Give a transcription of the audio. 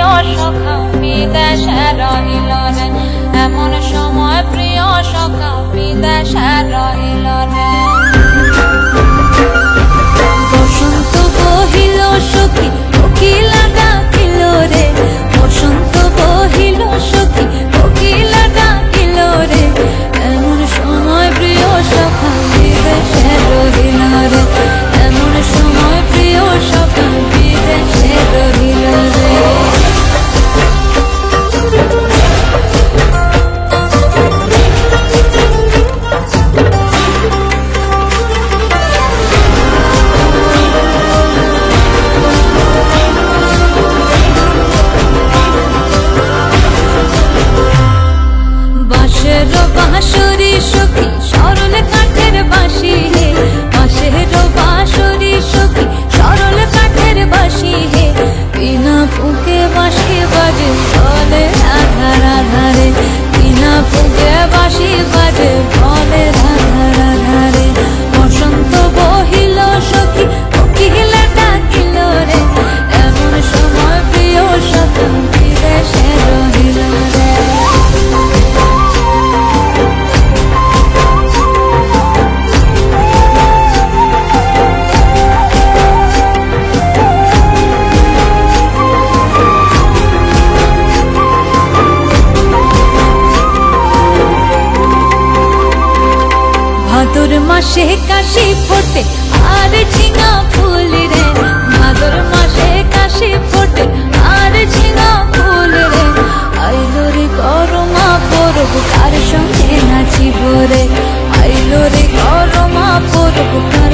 প্রিয় সখা বিদেশে রহিল রে, এমন সময় প্রিয় সখা বিদেশে রহিল রে। বসন্ত বহিল সখী কোকিলা ডাকিল রে, বসন্ত বহিল সখী কোকিলা ডাকিল রে, এমন সময় প্রিয় সখা বিদেশে রহিল রে, এমন সময় প্রিয় সখা বিদেশে রহিল রে। বাঁশরি সখী সরল কাঠের বাঁশি হে, বাঁশের বাঁশরি সখী সরল কাঠের বাঁশি হে, বিনা ফুঁকে বাঁশি বাজে বলে রাধা রাধা রে, বিনা ফুঁকে বাঁশি বাজে বলে রাধা রাধা রে। বসন্ত বহিল সখী কোকিলা ডাকিল রে, এমন সময় প্রিয় সখা বিদেশে রহিল রে। ভাদর মাসে কাশি ফোটে আর ঝিঙা ফুল রে, ভাদর মাসে কাশি ফোটে আর ঝিঙা ফুল রে, আইলো রে করমা পরব কার সঙ্গে নাচিব রে, আইলো রে করমা পরব কার